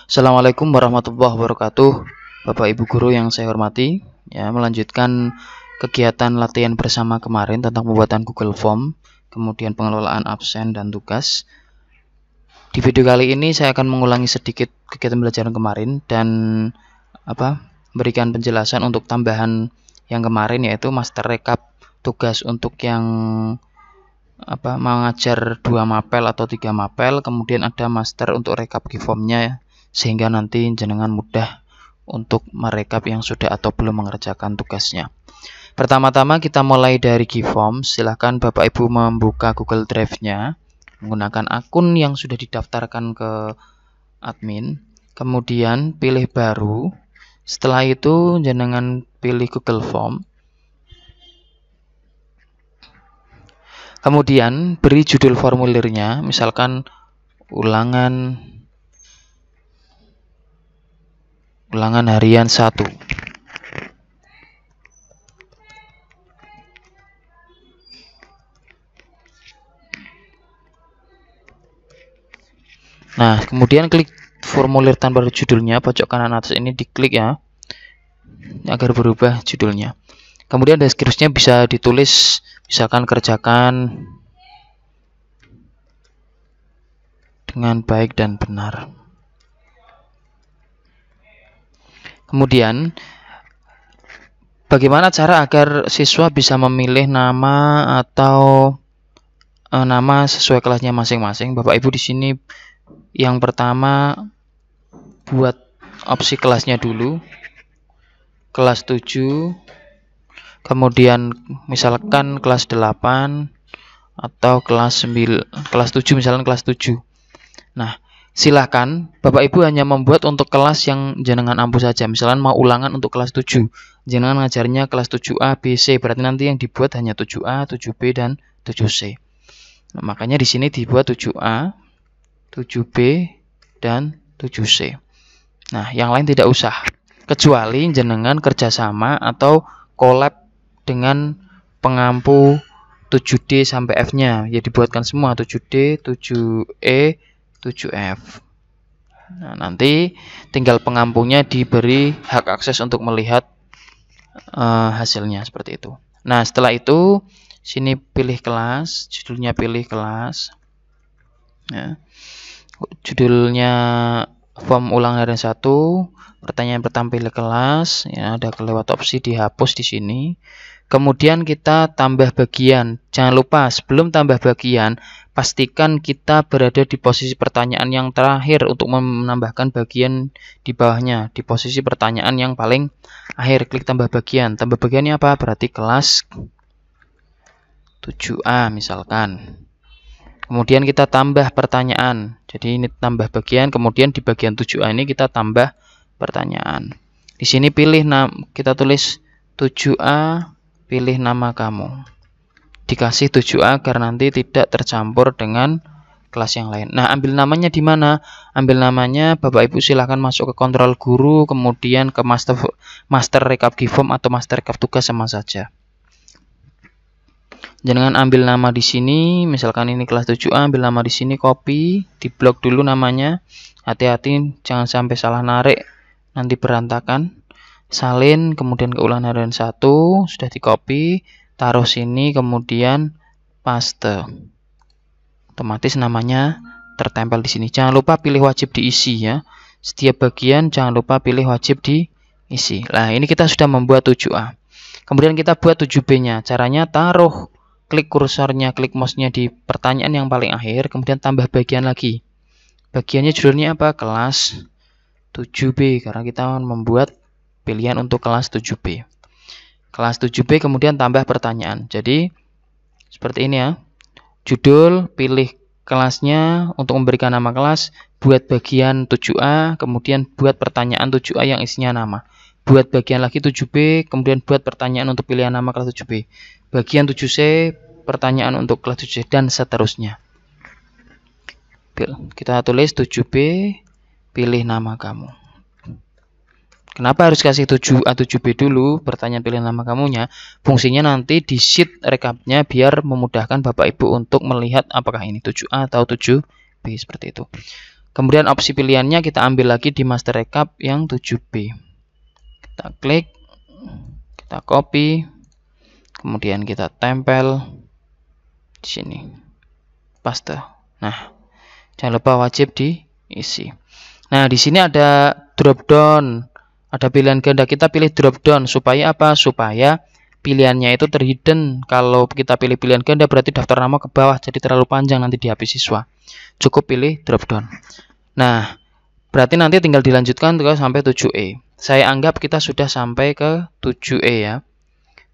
Assalamualaikum warahmatullahi wabarakatuh, Bapak Ibu Guru yang saya hormati. Ya, melanjutkan kegiatan latihan bersama kemarin tentang pembuatan Google Form, kemudian pengelolaan absen dan tugas. Di video kali ini saya akan mengulangi sedikit kegiatan belajar kemarin dan berikan penjelasan untuk tambahan yang kemarin, yaitu master recap tugas untuk yang mengajar 2 mapel atau 3 mapel, kemudian ada master untuk recap Giformnya, sehingga nanti jenengan mudah untuk merekap yang sudah atau belum mengerjakan tugasnya. Pertama-tama kita mulai dari Giform. Silahkan Bapak Ibu membuka Google Drive-nya menggunakan akun yang sudah didaftarkan ke admin, kemudian pilih baru. Setelah itu jenengan pilih Google Form, kemudian beri judul formulirnya, misalkan ulangan harian 1. Nah, kemudian klik formulir tanpa judulnya, pojok kanan atas ini diklik ya, agar berubah judulnya. Kemudian deskripsinya bisa ditulis, misalkan kerjakan dengan baik dan benar. Kemudian, bagaimana cara agar siswa bisa memilih nama atau nama sesuai kelasnya masing-masing? Bapak Ibu di sini yang pertama buat opsi kelasnya dulu, kelas 7, kemudian misalkan kelas 8 atau kelas 9, kelas 7 misalkan kelas 7. Nah, silahkan Bapak Ibu hanya membuat untuk kelas yang jenengan ampuh saja. Misalkan mau ulangan untuk kelas 7, jenengan ngajarnya kelas 7A, B, C, berarti nanti yang dibuat hanya 7A, 7B, dan 7C. Nah, makanya di sini dibuat 7A, 7B, dan 7C. Nah, yang lain tidak usah, kecuali jenengan kerjasama atau collab dengan pengampu 7D sampai F-nya, ya dibuatkan semua 7D, 7E, 7F. Nah, nanti tinggal pengampunya diberi hak akses untuk melihat hasilnya seperti itu. Nah, setelah itu sini pilih kelas, judulnya pilih kelas. Ya. Judulnya form ulang harian 1, pertanyaan pertama pilih kelas, ya, ada kelewat opsi dihapus di sini. Kemudian kita tambah bagian. Jangan lupa sebelum tambah bagian, pastikan kita berada di posisi pertanyaan yang terakhir untuk menambahkan bagian di bawahnya, di posisi pertanyaan yang paling akhir. Klik tambah bagian. Tambah bagiannya apa? Berarti kelas 7A misalkan. Kemudian kita tambah pertanyaan. Jadi ini tambah bagian, kemudian di bagian 7A ini kita tambah pertanyaan. Di sini pilih kita tulis 7A, pilih nama kamu. Dikasih 7A agar nanti tidak tercampur dengan kelas yang lain. Nah, ambil namanya di mana? Ambil namanya Bapak Ibu silahkan masuk ke kontrol guru, kemudian ke master recap Giform atau master recap tugas sama saja. Jangan ambil nama di sini, misalkan ini kelas 7A, ambil nama di sini, copy, diblok dulu namanya. Hati-hati jangan sampai salah narik, nanti berantakan. Salin, kemudian ke ulangan harian 1, sudah di copy, taruh sini, kemudian paste. Otomatis namanya tertempel di sini. Jangan lupa pilih wajib diisi ya. Setiap bagian jangan lupa pilih wajib diisi. Nah, ini kita sudah membuat 7A. Kemudian kita buat 7B-nya. Caranya taruh, klik kursornya, klik mouse-nya di pertanyaan yang paling akhir, kemudian tambah bagian lagi. Bagiannya judulnya apa? Kelas 7B, karena kita membuat pilihan untuk kelas 7B. Kelas 7B kemudian tambah pertanyaan. Jadi seperti ini ya. Judul, pilih kelasnya untuk memberikan nama kelas, buat bagian 7A, kemudian buat pertanyaan 7A yang isinya nama. Buat bagian lagi 7B, kemudian buat pertanyaan untuk pilihan nama kelas 7B. Bagian 7C, pertanyaan untuk kelas 7C, dan seterusnya. Kita tulis 7B, pilih nama kamu. Kenapa harus kasih 7A 7B dulu? Pertanyaan pilih nama kamunya. Fungsinya nanti di sheet recapnya biar memudahkan Bapak Ibu untuk melihat apakah ini 7A atau 7B seperti itu. Kemudian opsi pilihannya kita ambil lagi di master recap yang 7B. Kita klik, kita copy, kemudian kita tempel di sini. Paste. Nah, jangan lupa wajib diisi. Nah, di sini ada drop down, ada pilihan ganda. Kita pilih drop down supaya apa? Supaya pilihannya itu terhidden. Kalau kita pilih pilihan ganda berarti daftar nama ke bawah, jadi terlalu panjang nanti di HP siswa. Cukup pilih drop down. Nah, berarti nanti tinggal dilanjutkan ke sampai 7E. Saya anggap kita sudah sampai ke 7E ya.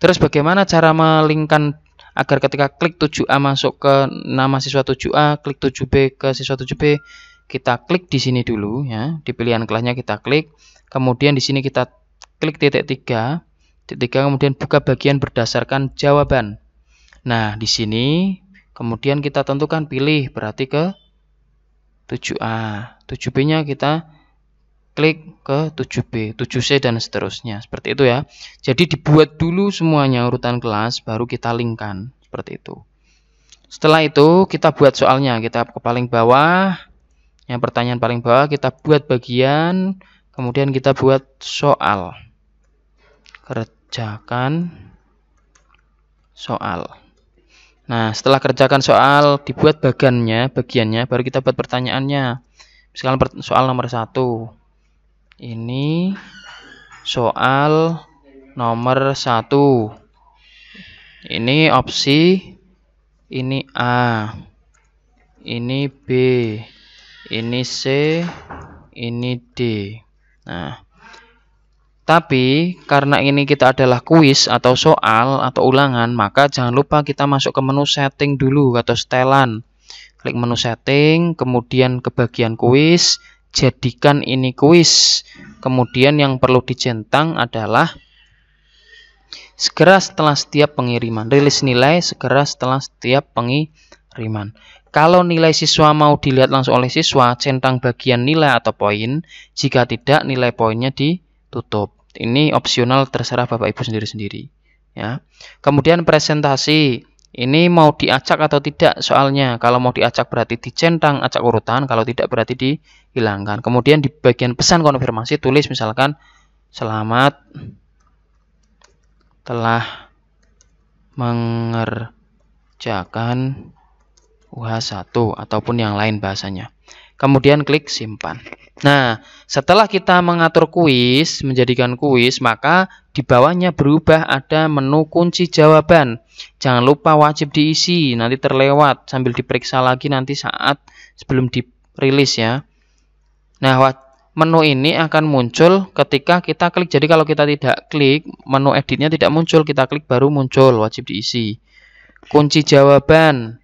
Terus bagaimana cara melingkan agar ketika klik 7A masuk ke nama siswa 7A, klik 7B ke siswa 7B, kita klik di sini dulu ya, di pilihan kelasnya kita klik. Kemudian di sini kita klik titik 3, kemudian buka bagian berdasarkan jawaban. Nah, di sini kemudian kita tentukan pilih berarti ke 7A, 7B-nya kita klik ke 7B, 7C dan seterusnya. Seperti itu ya. Jadi dibuat dulu semuanya urutan kelas baru kita linkkan seperti itu. Setelah itu kita buat soalnya. Kita ke paling bawah. Yang pertanyaan paling bawah kita buat bagian, kemudian kita buat soal. Kerjakan soal. Nah, setelah kerjakan soal, dibuat bagiannya, baru kita buat pertanyaannya. Misalkan soal nomor 1. Ini soal nomor 1. Ini opsi, ini A, ini B, ini C, ini D. Nah, tapi karena ini kita adalah kuis atau soal atau ulangan, maka jangan lupa kita masuk ke menu setting dulu atau setelan. Klik menu setting, kemudian ke bagian kuis, jadikan ini kuis. Kemudian yang perlu dicentang adalah segera setelah setiap pengiriman. Rilis nilai segera setelah setiap pengiriman. Kalau nilai siswa mau dilihat langsung oleh siswa, centang bagian nilai atau poin. Jika tidak, nilai poinnya ditutup. Ini opsional, terserah Bapak Ibu sendiri-sendiri ya. Kemudian presentasi. Ini mau diacak atau tidak soalnya. Kalau mau diacak berarti dicentang acak urutan, kalau tidak berarti dihilangkan. Kemudian di bagian pesan konfirmasi tulis misalkan selamat telah mengerjakan UH1 ataupun yang lain bahasanya. Kemudian klik simpan. Nah, setelah kita mengatur kuis, menjadikan kuis, maka di bawahnya berubah ada menu kunci jawaban. Jangan lupa wajib diisi, nanti terlewat sambil diperiksa lagi nanti saat sebelum dirilis ya. Nah, menu ini akan muncul ketika kita klik. Jadi kalau kita tidak klik, menu editnya tidak muncul, kita klik baru muncul, wajib diisi. Kunci jawaban.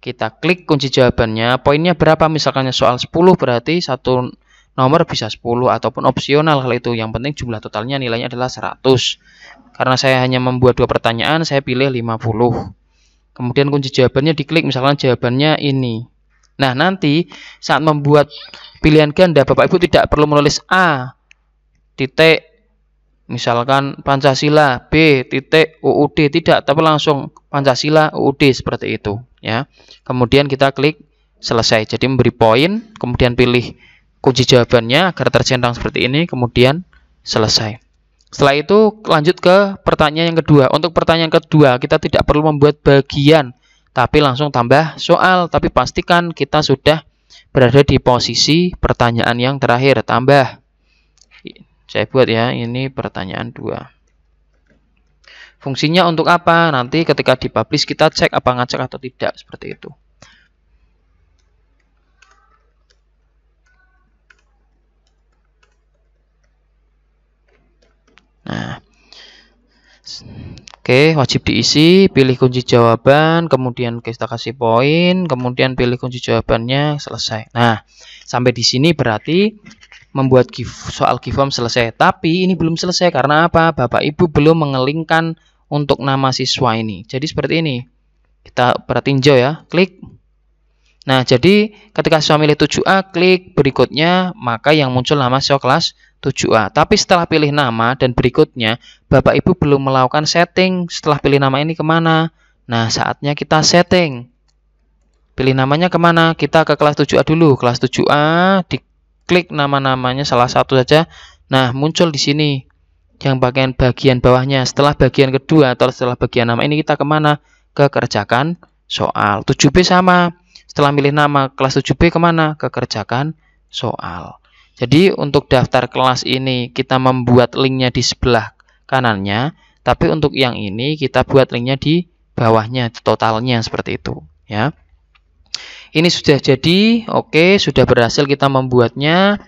Kita klik kunci jawabannya, poinnya berapa? Misalkan soal 10 berarti satu nomor bisa 10 ataupun opsional hal itu. Yang penting jumlah totalnya nilainya adalah 100. Karena saya hanya membuat 2 pertanyaan, saya pilih 50. Kemudian kunci jawabannya diklik, misalkan jawabannya ini. Nah, nanti saat membuat pilihan ganda, Bapak Ibu tidak perlu menulis A titik misalkan Pancasila, B titik UUD, tidak, tapi langsung Pancasila UUD seperti itu ya. Kemudian kita klik selesai. Jadi memberi poin, kemudian pilih kunci jawabannya agar tercentang seperti ini, kemudian selesai. Setelah itu lanjut ke pertanyaan yang kedua. Untuk pertanyaan kedua kita tidak perlu membuat bagian, tapi langsung tambah soal. Tapi pastikan kita sudah berada di posisi pertanyaan yang terakhir, tambah. Saya buat ya, ini pertanyaan 2. Fungsinya untuk apa? Nanti ketika dipublish kita cek apa ngacak atau tidak, seperti itu. Nah, oke, wajib diisi, pilih kunci jawaban, kemudian kita kasih poin, kemudian pilih kunci jawabannya, selesai. Nah, sampai di sini berarti membuat soal giveform selesai. Tapi ini belum selesai karena apa? Bapak Ibu belum mengelingkan untuk nama siswa ini. Jadi seperti ini. Kita tinjau ya, klik. Nah, jadi ketika siswa milih 7A, klik berikutnya, maka yang muncul nama siswa kelas 7A. Tapi setelah pilih nama dan berikutnya, Bapak Ibu belum melakukan setting. Setelah pilih nama ini kemana? Nah, saatnya kita setting. Pilih namanya kemana? Kita ke kelas 7A dulu. Kelas 7A, diklik nama-namanya salah satu saja. Nah, muncul di sini yang bagian bawahnya. Setelah bagian kedua atau setelah bagian nama ini kita kemana? Ke kerjakan soal. 7B sama. Setelah milih nama kelas 7B kemana? Ke kerjakan soal. Jadi untuk daftar kelas ini kita membuat linknya di sebelah kanannya. Tapi untuk yang ini kita buat linknya di bawahnya, totalnya seperti itu. Ya. Ini sudah jadi, oke, sudah berhasil kita membuatnya.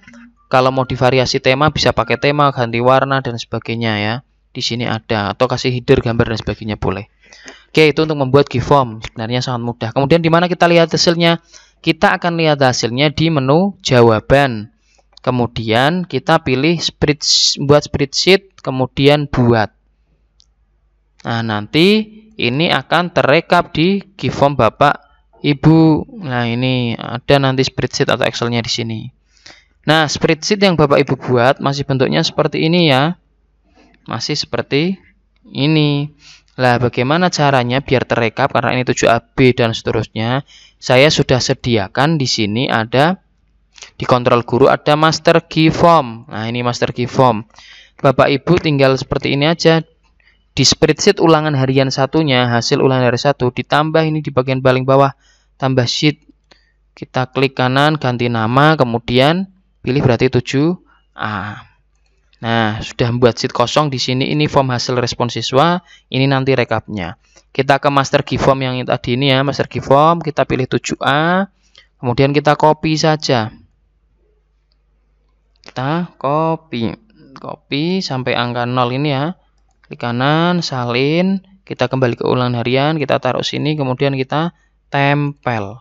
Kalau mau divariasi tema bisa pakai tema, ganti warna dan sebagainya ya. Di sini ada atau kasih header gambar dan sebagainya boleh. Oke, itu untuk membuat GIFORM. Sebenarnya sangat mudah. Kemudian di mana kita lihat hasilnya? Kita akan lihat hasilnya di menu jawaban. Kemudian kita pilih buat spreadsheet, kemudian buat. Nah, nanti ini akan terekap di GIFORM Bapak Ibu. Nah, ini ada nanti spreadsheet atau Excel-nya di sini. Nah, spreadsheet yang Bapak Ibu buat masih bentuknya seperti ini ya. Masih seperti ini. Lah, bagaimana caranya biar terekap karena ini 7AB dan seterusnya? Saya sudah sediakan di sini ada di kontrol guru ada master GIFORM. Nah, ini master GIFORM. Bapak Ibu tinggal seperti ini aja. Di spreadsheet ulangan harian satunya, hasil ulangan hari 1 ditambah ini di bagian paling bawah, tambah sheet. Kita klik kanan, ganti nama, kemudian pilih berarti 7A. Nah, sudah membuat sheet kosong di sini. Ini form hasil respon siswa, ini nanti rekapnya. Kita ke master GIFORM yang tadi ini ya, master GIFORM, kita pilih 7A, kemudian kita copy saja. Kita copy sampai angka 0 ini ya. Klik kanan, salin, kita kembali ke ulangan harian, kita taruh sini, kemudian kita tempel.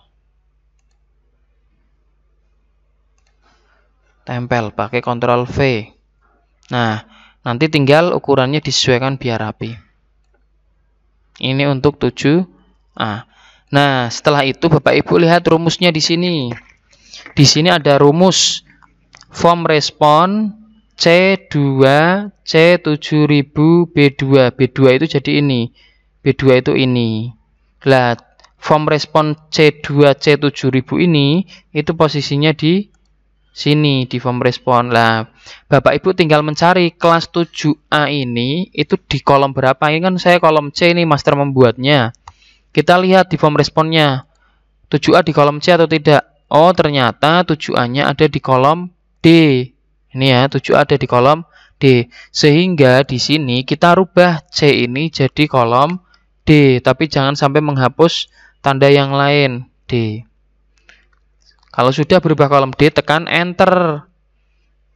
Tempel pakai Ctrl V. Nah, nanti tinggal ukurannya disesuaikan biar rapi. Ini untuk 7A. Nah, setelah itu Bapak Ibu lihat rumusnya di sini. Di sini ada rumus form respon C2 C7000 B2. B2 itu jadi ini. B2 itu ini. Lah, form respon C2 C7000 ini itu posisinya di sini di form respon. Lah, Bapak Ibu tinggal mencari kelas 7A ini itu di kolom berapa. Ini kan saya kolom C ini master membuatnya. Kita lihat di form responnya. 7A di kolom C atau tidak? Oh, ternyata 7A-nya ada di kolom D. Ini ya, 7A ada di kolom D. Sehingga di sini kita rubah C ini jadi kolom D. Tapi jangan sampai menghapus tanda yang lain. D. Kalau sudah berubah kolom D, tekan Enter.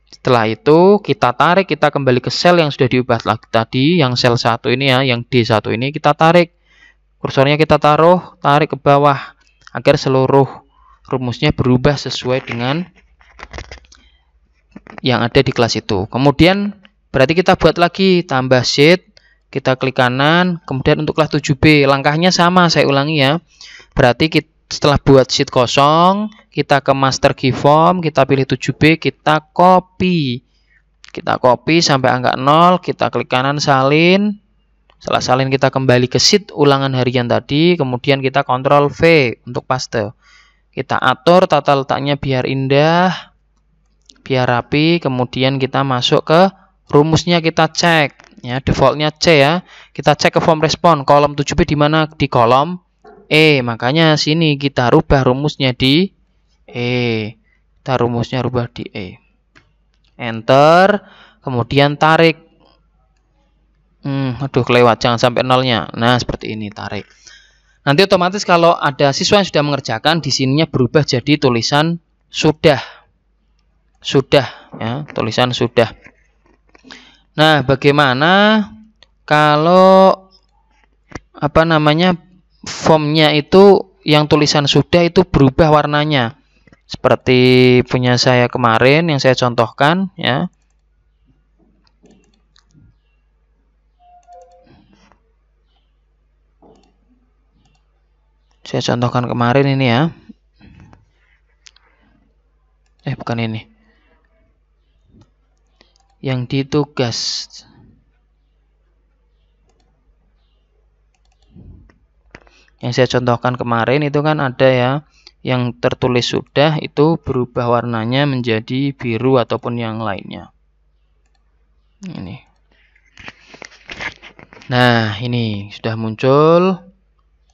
Setelah itu kita tarik, kita kembali ke sel yang sudah diubah tadi. Yang sel 1 ini ya, yang D1 ini kita tarik. Kursornya kita tarik ke bawah. Agar seluruh rumusnya berubah sesuai dengan yang ada di kelas itu. Kemudian berarti kita buat lagi tambah sheet, kita klik kanan, kemudian untuk kelas 7B langkahnya sama, saya ulangi ya. Berarti setelah buat sheet kosong, kita ke master GIFORM, kita pilih 7B, kita copy. Kita copy sampai angka 0, kita klik kanan salin. Setelah salin kita kembali ke sheet ulangan harian tadi, kemudian kita Ctrl V untuk paste. Kita atur tata letaknya biar indah, biar rapi, kemudian kita masuk ke rumusnya, kita cek ya, defaultnya C ya. Kita cek ke form respon, kolom 7B di mana? Di kolom E. Makanya sini kita rubah rumusnya di E. Kita rumusnya rubah di E. Enter, kemudian tarik. Aduh, kelewat, jangan sampai nolnya. Nah, seperti ini, tarik. Nanti otomatis kalau ada siswa yang sudah mengerjakan, di sininya berubah jadi tulisan sudah. Sudah ya, tulisan sudah. Nah, bagaimana kalau formnya itu yang tulisan sudah itu berubah warnanya? Seperti punya saya kemarin yang saya contohkan ya. Saya contohkan kemarin ini ya. Bukan ini. Yang di tugas. Yang saya contohkan kemarin itu kan ada ya, yang tertulis sudah itu berubah warnanya menjadi biru ataupun yang lainnya. Ini. Nah, ini sudah muncul.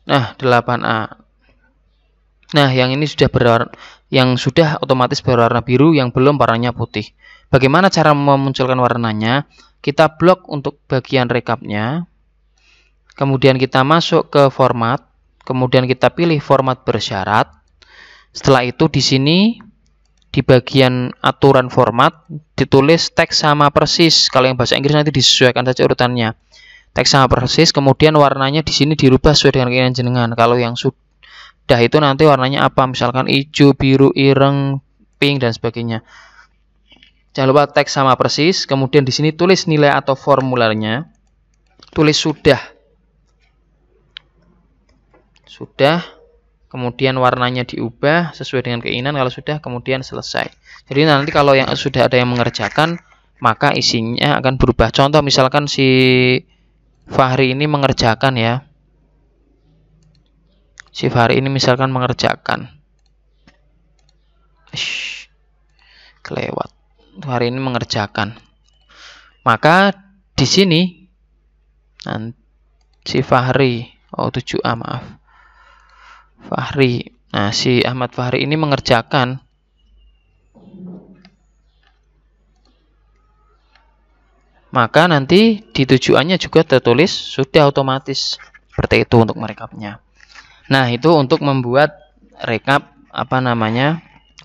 Nah, 8A. Nah, yang ini sudah berwarna, yang sudah otomatis berwarna biru, yang belum warnanya putih. Bagaimana cara memunculkan warnanya? Kita blok untuk bagian rekapnya. Kemudian kita masuk ke format. Kemudian kita pilih format bersyarat. Setelah itu di sini di bagian aturan format ditulis teks sama persis. Kalau yang bahasa Inggris nanti disesuaikan saja urutannya. Teks sama persis, kemudian warnanya di sini dirubah sesuai dengan keinginan jenengan. Kalau yang sudah itu nanti warnanya apa? Misalkan hijau, biru, ireng, pink dan sebagainya. Jangan lupa teks sama persis. Kemudian di sini tulis nilai atau formularnya. Tulis sudah. Sudah. Kemudian warnanya diubah sesuai dengan keinginan. Kalau sudah, kemudian selesai. Jadi nanti kalau yang sudah ada yang mengerjakan, maka isinya akan berubah. Contoh misalkan si Fahri ini mengerjakan ya. Si Fahri ini misalkan mengerjakan. Kelewat. Fahri ini mengerjakan. Maka di sini si Fahri, 7A maaf. Fahri. Nah, si Ahmad Fahri ini mengerjakan. Maka nanti di tujuannya juga tertulis sudah otomatis. Seperti itu untuk merekapnya. Nah, itu untuk membuat rekap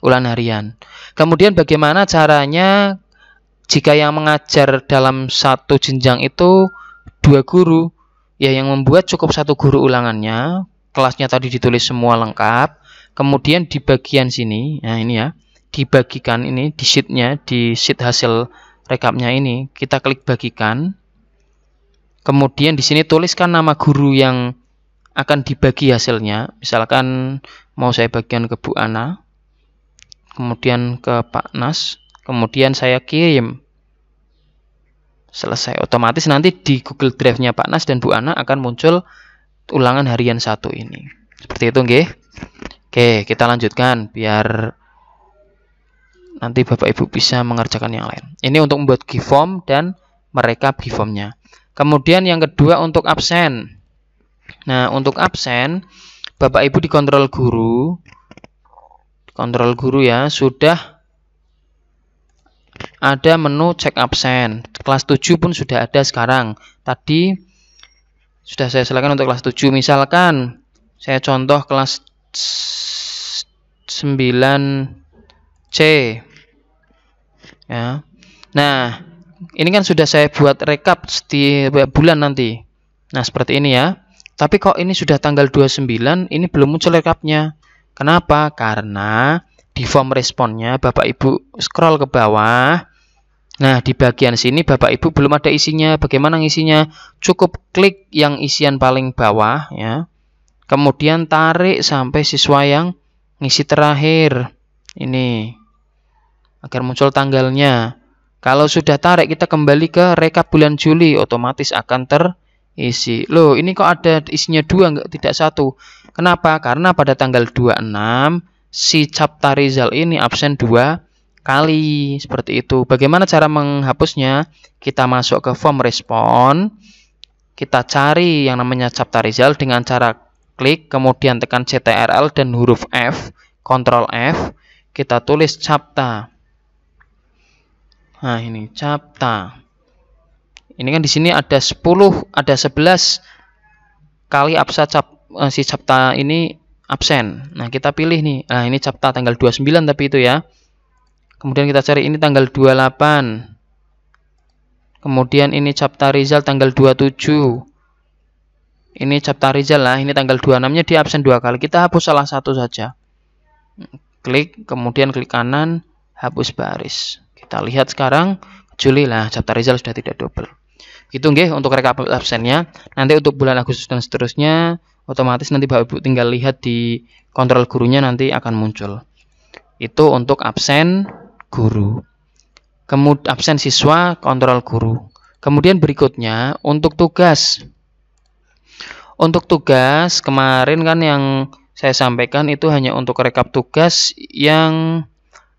ulangan harian. Kemudian bagaimana caranya jika yang mengajar dalam satu jenjang itu 2 guru? Ya, yang membuat cukup 1 guru ulangannya. Kelasnya tadi ditulis semua lengkap. Kemudian di bagian sini, nah ini ya, dibagikan ini di sheetnya, di sheet hasil rekapnya ini, kita klik bagikan. Kemudian di sini tuliskan nama guru yang akan dibagi hasilnya. Misalkan mau saya bagikan ke Bu Ana, kemudian ke Pak Nas, kemudian saya kirim. Selesai. Otomatis nanti di Google Drive-nya Pak Nas dan Bu Ana akan muncul ulangan harian 1 ini. Seperti itu nggih. Oke, kita lanjutkan biar nanti Bapak Ibu bisa mengerjakan yang lain. Ini untuk membuat GIFOM dan merekap GIFOM-nya. Kemudian yang kedua untuk absen. Nah, untuk absen Bapak Ibu di kontrol guru. Kontrol guru ya, sudah ada menu cek absen. Kelas 7 pun sudah ada sekarang. Tadi sudah saya silakan untuk kelas 7. Misalkan saya contoh kelas 9C ya. Nah, ini kan sudah saya buat rekap setiap bulan nanti. Nah, seperti ini ya. Tapi kok ini sudah tanggal 29, ini belum muncul rekapnya. Kenapa? Karena di form responnya Bapak Ibu scroll ke bawah. Nah, di bagian sini Bapak Ibu belum ada isinya. Bagaimana ngisinya? Cukup klik yang isian paling bawah ya. Kemudian tarik sampai siswa yang ngisi terakhir. Ini agar muncul tanggalnya. Kalau sudah tarik, kita kembali ke rekap bulan Juli, otomatis akan terisi. Loh, ini kok ada isinya 2 enggak tidak 1. Kenapa? Karena pada tanggal 26 si Capta Rizal ini absen 2 kali. Seperti itu. Bagaimana cara menghapusnya? Kita masuk ke form respon. Kita cari yang namanya Capta Rizal dengan cara klik, kemudian tekan CTRL dan huruf F, Ctrl F. Kita tulis Capta. Nah, ini Capta. Ini kan di sini ada 11 kali si Capta ini absen. Nah, kita pilih nih. Nah, ini Capta tanggal 29 tapi itu ya. Kemudian kita cari ini tanggal 28. Kemudian ini Capta Rizal tanggal 27. Ini Capta Rizal lah, ini tanggal 26-nya dia absen 2 kali. Kita hapus salah satu saja. Klik, kemudian klik kanan, hapus baris. Kita lihat sekarang, Juli lah, Capta Rizal sudah tidak double. Gitu nggih untuk rekap absennya. Nanti untuk bulan Agustus dan seterusnya, otomatis nanti Bapak Ibu tinggal lihat di kontrol gurunya nanti akan muncul. Itu untuk absen guru. Kemudian absen siswa, kontrol guru. Kemudian berikutnya untuk tugas. Untuk tugas kemarin kan yang saya sampaikan itu hanya untuk rekap tugas yang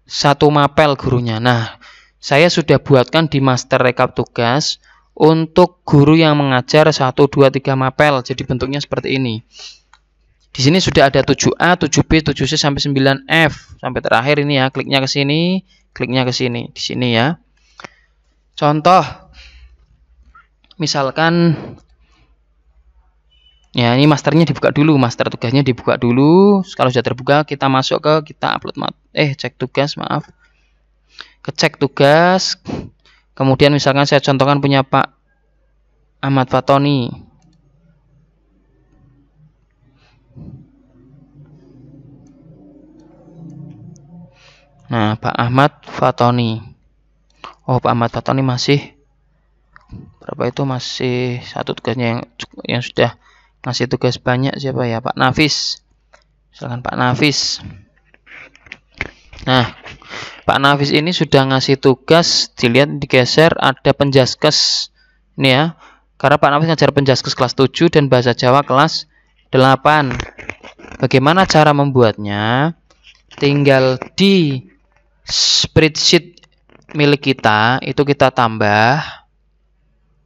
satu mapel gurunya. Nah, saya sudah buatkan di master rekap tugas untuk guru yang mengajar 1, 2, 3 mapel. Jadi bentuknya seperti ini. Di sini sudah ada 7A, 7B, 7C sampai 9F. Sampai terakhir ini ya, kliknya ke sini, kliknya ke sini. Di sini ya. Contoh misalkan ya, ini masternya dibuka dulu, master tugasnya dibuka dulu. Kalau sudah terbuka, kita masuk ke kita upload cek tugas, maaf. Ke cek tugas. Kemudian misalkan saya contohkan punya Pak Ahmad Fatoni. Nah, Pak Ahmad Fatoni. Oh, Pak Ahmad Fatoni masih berapa itu, masih satu tugasnya yang sudah ngasih tugas banyak siapa ya, Pak Nafis. Misalkan Pak Nafis. Nah, Pak Nafis ini sudah ngasih tugas, dilihat digeser ada penjaskes ini ya. Karena Pak Nafis ngajar penjaskes kelas 7 dan bahasa Jawa kelas 8. Bagaimana cara membuatnya? Tinggal di spreadsheet milik kita itu kita tambah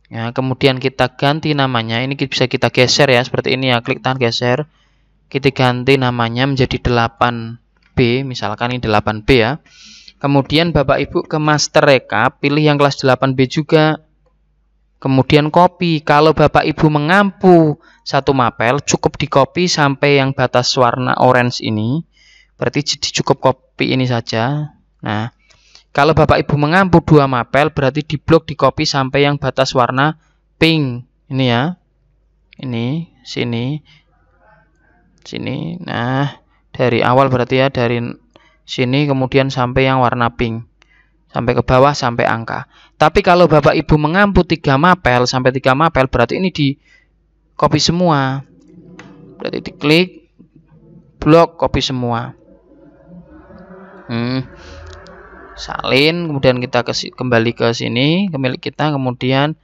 ya, kemudian kita ganti namanya. Ini bisa kita geser ya, seperti ini ya, klik tahan geser, kita ganti namanya menjadi 8B, misalkan ini 8B ya. Kemudian Bapak Ibu ke master rekap, pilih yang kelas 8B juga, kemudian copy. Kalau Bapak Ibu mengampu satu mapel, cukup di copy sampai yang batas warna orange ini, berarti cukup copy ini saja. Nah, kalau Bapak Ibu mengampu 2 mapel, berarti di blok di copy sampai yang batas warna pink. Ini ya. Ini, sini. Sini. Nah, dari awal berarti ya, dari sini kemudian sampai yang warna pink. Sampai ke bawah sampai angka. Tapi kalau Bapak Ibu mengampu 3 mapel sampai 3 mapel, berarti ini di copy semua. Berarti diklik blok copy semua. Salin, kemudian kita kembali ke sini, ke milik kita, kemudian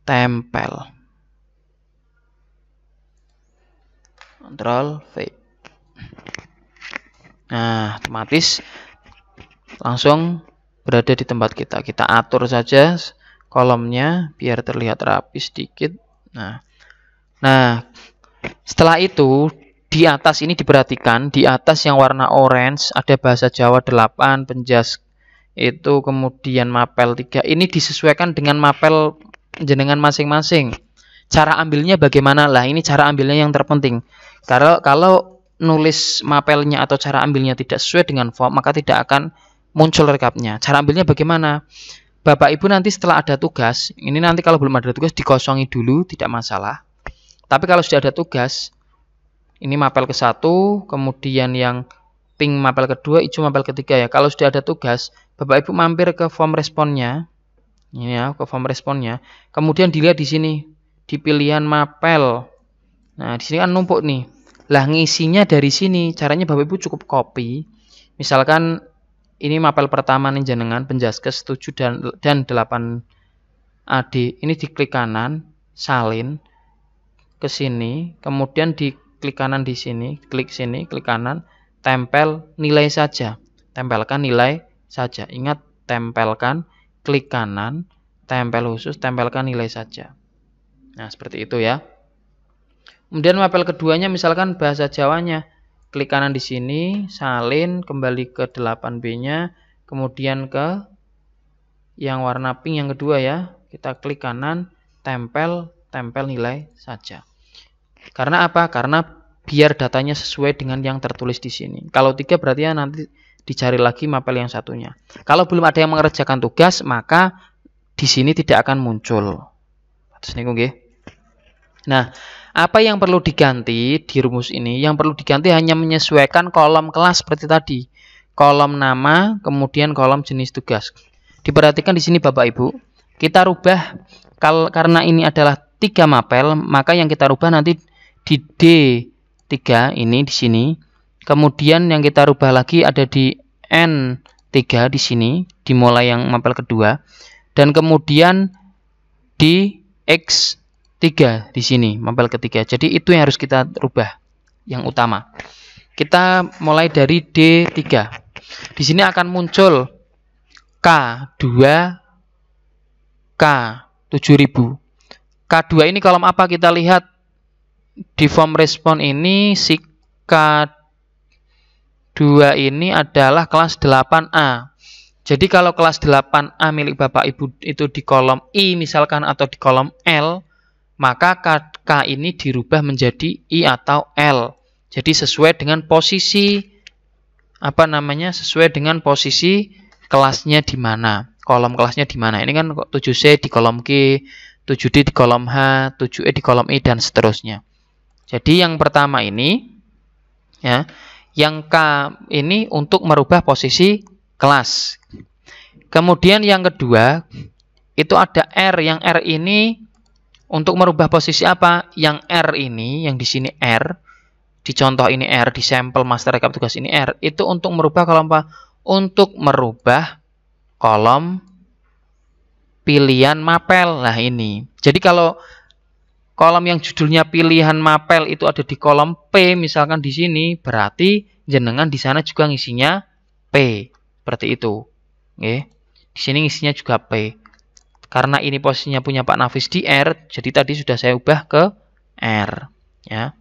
tempel. Ctrl V. Nah, otomatis langsung berada di tempat kita. Kita atur saja kolomnya biar terlihat rapi sedikit. Nah, setelah itu di atas ini diperhatikan, di atas yang warna orange ada bahasa Jawa 8, penjas itu, kemudian mapel 3. Ini disesuaikan dengan mapel jenengan masing-masing. Cara ambilnya bagaimana? Lah, ini cara ambilnya yang terpenting. Kalau nulis mapelnya atau cara ambilnya tidak sesuai dengan form, maka tidak akan muncul rekapnya. Cara ambilnya bagaimana? Bapak Ibu nanti setelah ada tugas, ini nanti kalau belum ada tugas dikosongi dulu, tidak masalah. Tapi kalau sudah ada tugas, ini mapel ke-1, kemudian yang pink mapel kedua, hijau mapel ketiga ya. Kalau sudah ada tugas, Bapak Ibu mampir ke form responnya. Ini ya, ke form responnya. Kemudian dilihat di sini, di pilihan mapel. Nah, di sini kan numpuk nih. Lah, ngisinya dari sini. Caranya Bapak Ibu cukup copy. Misalkan ini mapel pertama nih jenengan, penjaskes 7 dan 8 AD. Ini diklik kanan, salin ke sini, kemudian diklik kanan di sini, klik sini, klik kanan, tempel nilai saja. Tempelkan nilai saja. Ingat, tempelkan, klik kanan, tempel khusus, tempelkan nilai saja. Nah, seperti itu ya. Kemudian mapel keduanya misalkan bahasa Jawanya, klik kanan di sini, salin, kembali ke 8B-nya, kemudian ke yang warna pink yang kedua ya. Kita klik kanan, tempel nilai saja. Karena apa? Karena biar datanya sesuai dengan yang tertulis di sini. Kalau 3 berarti ya nanti dicari lagi mapel yang satunya. Kalau belum ada yang mengerjakan tugas, maka di sini tidak akan muncul. Nah, apa yang perlu diganti di rumus ini? Yang perlu diganti hanya menyesuaikan kolom kelas seperti tadi. Kolom nama, kemudian kolom jenis tugas. Diperhatikan di sini Bapak Ibu. Kita rubah, karena ini adalah 3 mapel, maka yang kita rubah nanti di D3 ini di sini. Kemudian yang kita rubah lagi ada di N3 di sini, dimulai yang mapel kedua. Dan kemudian di X3 3 di sini, mapel ketiga. Jadi itu yang harus kita rubah, yang utama. Kita mulai dari D3. Di sini akan muncul K2, K 7000. K2 ini kolom apa? Kita lihat di form respon ini si K2 ini adalah kelas 8A. Jadi kalau kelas 8A milik Bapak Ibu itu di kolom I misalkan atau di kolom L, maka K ini dirubah menjadi I atau L. Jadi sesuai dengan posisi sesuai dengan posisi kelasnya di mana, kolom kelasnya di mana. Ini kan 7C di kolom Q, 7D di kolom H, 7E di kolom I dan seterusnya. Jadi yang pertama ini ya, yang K ini untuk merubah posisi kelas. Kemudian yang kedua itu ada R. Yang R ini untuk merubah posisi apa? Yang R ini, yang di sini R, di contoh ini R, di sampel master rekap tugas ini R, itu untuk merubah kolom apa? Untuk merubah kolom pilihan mapel. Nah ini. Jadi kalau kolom yang judulnya pilihan mapel itu ada di kolom P, misalkan di sini, berarti jenengan di sana juga ngisinya P. Seperti itu. Oke. Di sini ngisinya juga P. Karena ini posisinya punya Pak Nafis di R, jadi tadi sudah saya ubah ke R. Ya.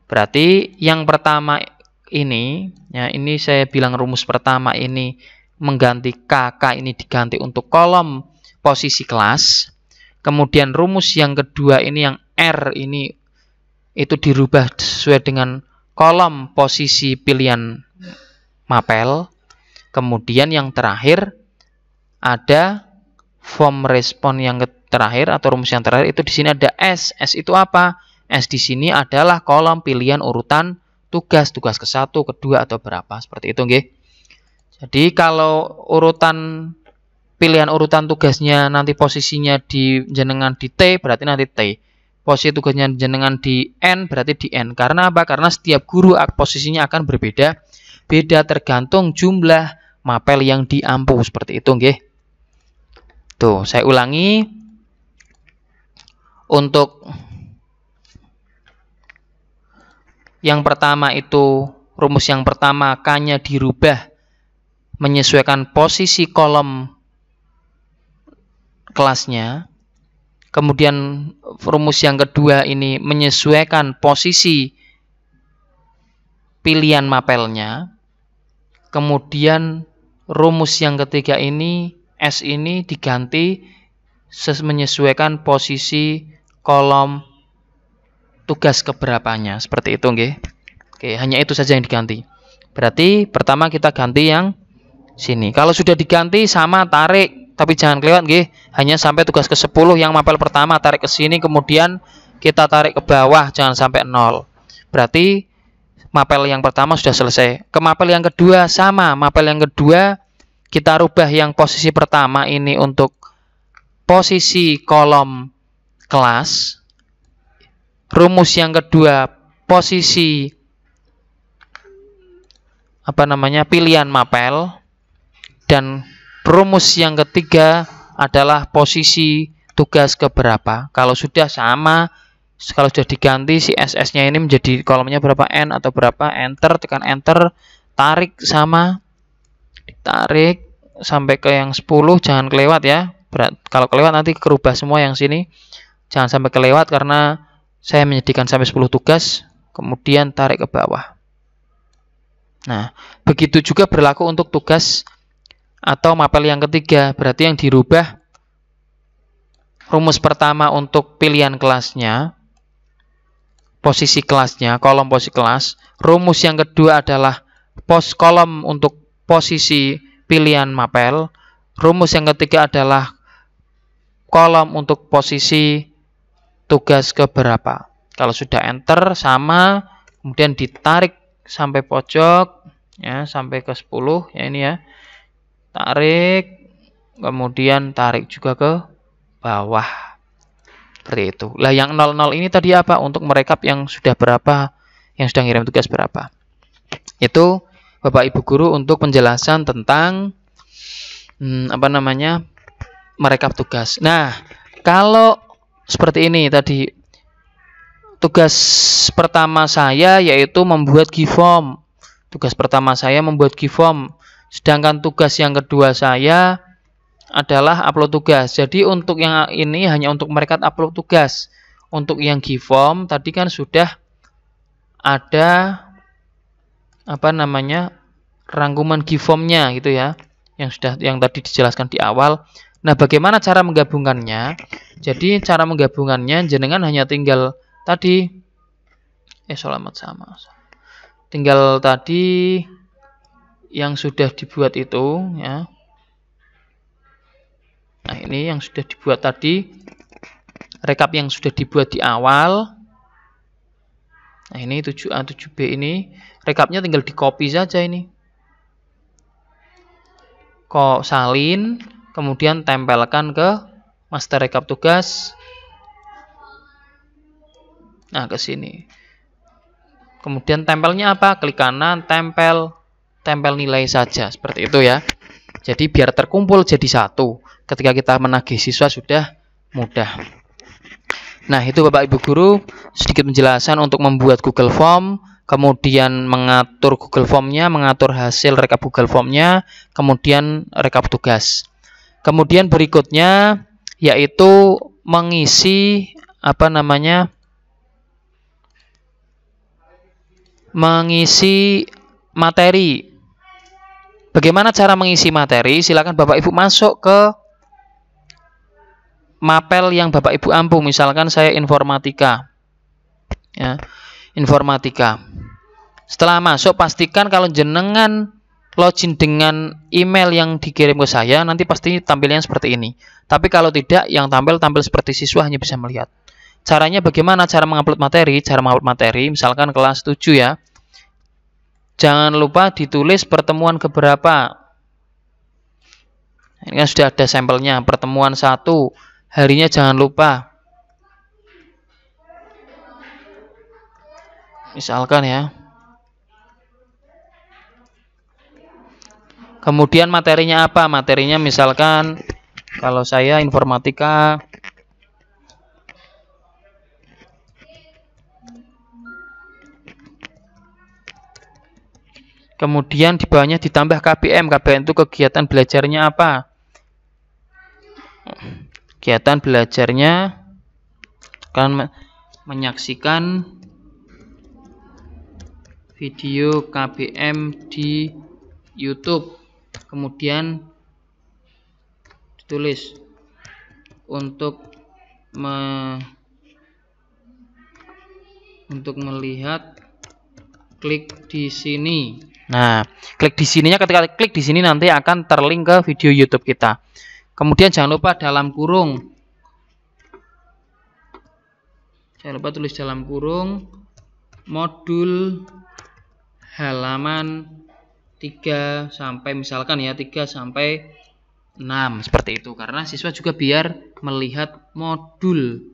Berarti yang pertama ini, ya ini saya bilang rumus pertama ini mengganti KK ini diganti untuk kolom posisi kelas. Kemudian rumus yang kedua ini yang R ini itu dirubah sesuai dengan kolom posisi pilihan mapel. Kemudian yang terakhir ada form respon yang terakhir atau rumus yang terakhir itu di sini ada S. S itu apa? S di sini adalah kolom pilihan urutan tugas ke-1, ke-2 atau berapa seperti itu nggih. Jadi kalau urutan pilihan urutan tugasnya nanti posisinya di jenengan di T berarti nanti T. Posisi tugasnya jenengan di N berarti di N. Karena apa? Karena setiap guru posisinya akan berbeda. Beda tergantung jumlah mapel yang diampu seperti itu nggih. Tuh, saya ulangi. Untuk yang pertama itu rumus yang pertama K-nya dirubah menyesuaikan posisi kolom kelasnya. Kemudian rumus yang kedua ini menyesuaikan posisi pilihan mapelnya. Kemudian rumus yang ketiga ini S ini diganti menyesuaikan posisi kolom tugas keberapanya. Seperti itu nggih. Oke, hanya itu saja yang diganti. Berarti pertama kita ganti yang sini. Kalau sudah diganti sama tarik, tapi jangan kelewat nggih. Hanya sampai tugas ke-10 yang mapel pertama tarik ke sini, kemudian kita tarik ke bawah, jangan sampai 0. Berarti mapel yang pertama sudah selesai. Ke mapel yang kedua sama. Mapel yang kedua kita rubah yang posisi pertama ini untuk posisi kolom kelas. Rumus yang kedua posisi pilihan mapel. Dan rumus yang ketiga adalah posisi tugas keberapa. Kalau sudah sama, kalau sudah diganti si SS-nya ini menjadi kolomnya berapa N atau berapa, enter, tekan enter, tarik sama, ditarik sampai ke yang 10, jangan kelewat ya. Kalau kelewat nanti kerubah semua yang sini. Jangan sampai kelewat karena saya menyediakan sampai 10 tugas, kemudian tarik ke bawah. Nah, begitu juga berlaku untuk tugas atau mapel yang ketiga. Berarti yang dirubah rumus pertama untuk pilihan kelasnya, posisi kelasnya, kolom posisi kelas. Rumus yang kedua adalah kolom untuk posisi pilihan mapel. Rumus yang ketiga adalah kolom untuk posisi tugas keberapa. Kalau sudah enter sama, kemudian ditarik sampai pojok ya, sampai ke 10 ya ini ya. Tarik, kemudian tarik juga ke bawah. Seperti itu. Lah yang 00 ini tadi apa? Untuk merekap yang sudah berapa, yang sudah ngirim tugas berapa. Itu Bapak Ibu guru untuk penjelasan tentang merekap tugas. Nah, kalau seperti ini tadi tugas pertama saya yaitu membuat GIFORM. Tugas pertama saya membuat GIFORM. Sedangkan tugas yang kedua saya adalah upload tugas. Jadi untuk yang ini hanya untuk mereka upload tugas. Untuk yang GIFORM tadi kan sudah ada rangkuman GIFORM-nya gitu ya. Yang tadi dijelaskan di awal. Nah, bagaimana cara menggabungkannya? Jadi cara menggabungkannya jenengan hanya tinggal tadi tinggal tadi yang sudah dibuat itu ya. Nah, ini yang sudah dibuat tadi, rekap yang sudah dibuat di awal. Nah, ini 7A 7B ini rekapnya tinggal di copy saja ini. Kok salin, kemudian tempelkan ke master rekap tugas. Nah, ke sini. Kemudian tempelnya apa? Klik kanan, tempel nilai saja. Seperti itu ya. Jadi biar terkumpul jadi satu. Ketika kita menagih siswa sudah mudah. Nah, itu Bapak Ibu Guru sedikit penjelasan untuk membuat Google Form, kemudian mengatur Google Form-nya, mengatur hasil rekap Google Form-nya, kemudian rekap tugas. Kemudian berikutnya yaitu mengisi mengisi materi. Bagaimana cara mengisi materi? Silakan Bapak Ibu masuk ke mapel yang Bapak Ibu ampuh. Misalkan saya informatika. Ya, informatika. Setelah masuk pastikan kalau jenengan login dengan email yang dikirim ke saya, nanti pasti tampilnya seperti ini. Tapi kalau tidak, yang tampil seperti siswa hanya bisa melihat. Caranya bagaimana? Cara mengupload materi? Cara mengupload materi, misalkan kelas 7 ya. Jangan lupa ditulis pertemuan keberapa. Ini kan sudah ada sampelnya. Pertemuan 1. Harinya jangan lupa. Misalkan ya. Kemudian materinya apa? Materinya misalkan kalau saya informatika. Kemudian di bawahnya ditambah KBM. KBM itu kegiatan belajarnya apa? Kegiatan belajarnya akan menyaksikan video KBM di YouTube. Kemudian ditulis untuk melihat, klik di sini. Nah, klik di sininya, ketika klik di sini nanti akan terlink ke video YouTube kita. Kemudian jangan lupa dalam kurung. Jangan lupa tulis dalam kurung modul halaman 3 sampai misalkan ya 3 sampai 6 seperti itu, karena siswa juga biar melihat modul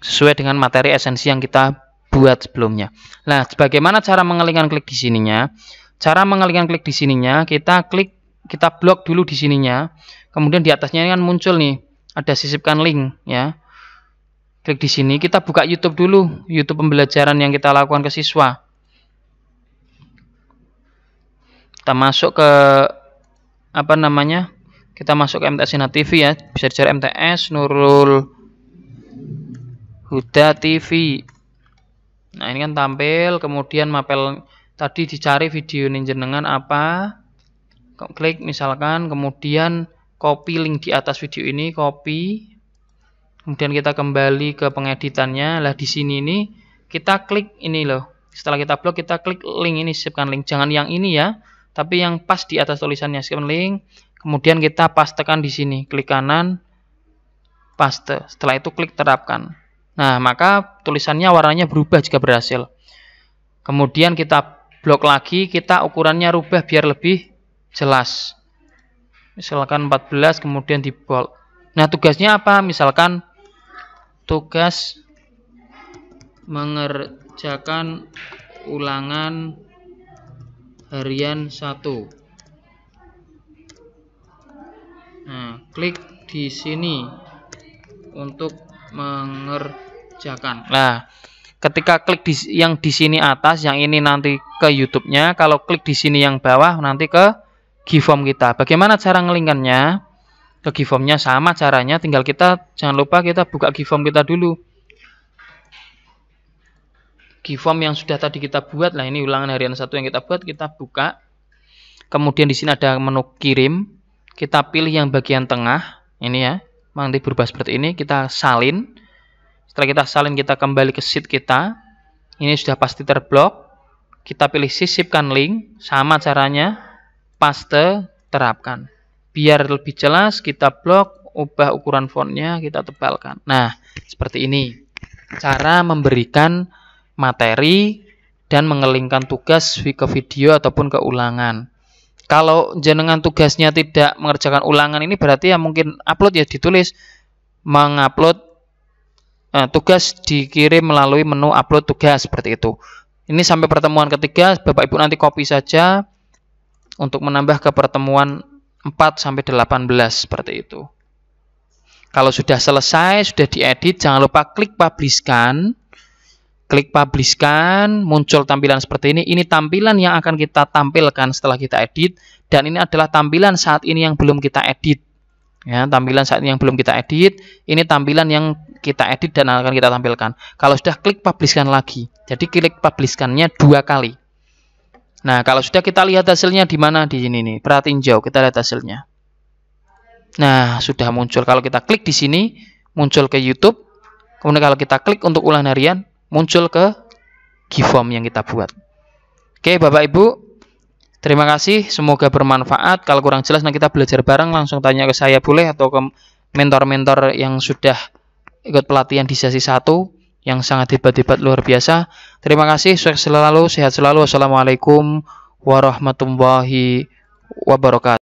sesuai dengan materi esensi yang kita buat sebelumnya. Nah, bagaimana cara mengelingkan klik di sininya? Cara mengelingkan klik di sininya, kita blok dulu di sininya. Kemudian di atasnya kan muncul nih, ada sisipkan link ya. Klik di sini, kita buka YouTube dulu, YouTube pembelajaran yang kita lakukan ke siswa. Kita masuk ke Kita masuk ke MTS Sinar TV ya, bisa dicari MTS Nurul Huda TV. Nah, ini kan tampil, kemudian mapel tadi dicari video ini jenengan apa. Klik misalkan, kemudian copy link di atas video ini, copy. Kemudian kita kembali ke pengeditannya. Lah di sini ini kita klik ini loh. Setelah kita blok, kita klik link ini, sisipkan link. Jangan yang ini ya, tapi yang pas di atas tulisannya, sisipkan link. Kemudian kita pastekan di sini, klik kanan, paste. Setelah itu klik terapkan. Nah, maka tulisannya warnanya berubah jika berhasil. Kemudian kita blok lagi, kita ukurannya rubah biar lebih jelas. Misalkan 14, kemudian di bold. Nah, tugasnya apa? Misalkan tugas mengerjakan ulangan harian 1. Nah, klik di sini untuk mengerjakan kerjakan. Nah, ketika klik yang di sini atas, yang ini nanti ke YouTube-nya. Kalau klik di sini yang bawah, nanti ke GiveForm kita. Bagaimana cara ngelinkannya? Ke GiveForm-nya sama caranya, tinggal kita jangan lupa kita buka GiveForm kita dulu. GiveForm yang sudah tadi kita buat, lah ini ulangan harian 1 yang kita buat, kita buka. Kemudian di sini ada menu kirim. Kita pilih yang bagian tengah, ini ya. Nanti berubah seperti ini, kita salin. Setelah kita salin, kita kembali ke sheet kita. Ini sudah pasti terblok. Kita pilih sisipkan link, sama caranya, paste, terapkan. Biar lebih jelas, kita blok, ubah ukuran fontnya, kita tebalkan. Nah, seperti ini. Cara memberikan materi dan mengelingkan tugas ke video ataupun ke ulangan. Kalau jenengan tugasnya tidak mengerjakan ulangan ini berarti ya mungkin upload ya ditulis mengupload tugas dikirim melalui menu upload tugas seperti itu. Ini sampai pertemuan ketiga, Bapak Ibu nanti copy saja untuk menambah ke pertemuan 4 sampai 18 seperti itu. Kalau sudah selesai, sudah diedit, jangan lupa klik publishkan. Klik publishkan, muncul tampilan seperti ini. Ini tampilan yang akan kita tampilkan setelah kita edit, dan ini adalah tampilan saat ini yang belum kita edit. Ya, tampilan saat ini yang belum kita edit, ini tampilan yang kita edit dan akan kita tampilkan. Kalau sudah, klik publishkan lagi. Jadi klik publishkannya 2 kali. Nah, kalau sudah, kita lihat hasilnya di mana, di sini nih. Perhatiin jauh, kita lihat hasilnya. Nah, sudah muncul. Kalau kita klik di sini, muncul ke YouTube. Kemudian kalau kita klik untuk ulangan harian, muncul ke GiveForm yang kita buat. Oke, Bapak Ibu, terima kasih. Semoga bermanfaat. Kalau kurang jelas, nah kita belajar bareng. Langsung tanya ke saya boleh, atau ke mentor-mentor yang sudah ikut pelatihan di sesi 1 yang sangat hebat-hebat luar biasa. Terima kasih, sukses selalu, sehat selalu. Wassalamualaikum warahmatullahi wabarakatuh.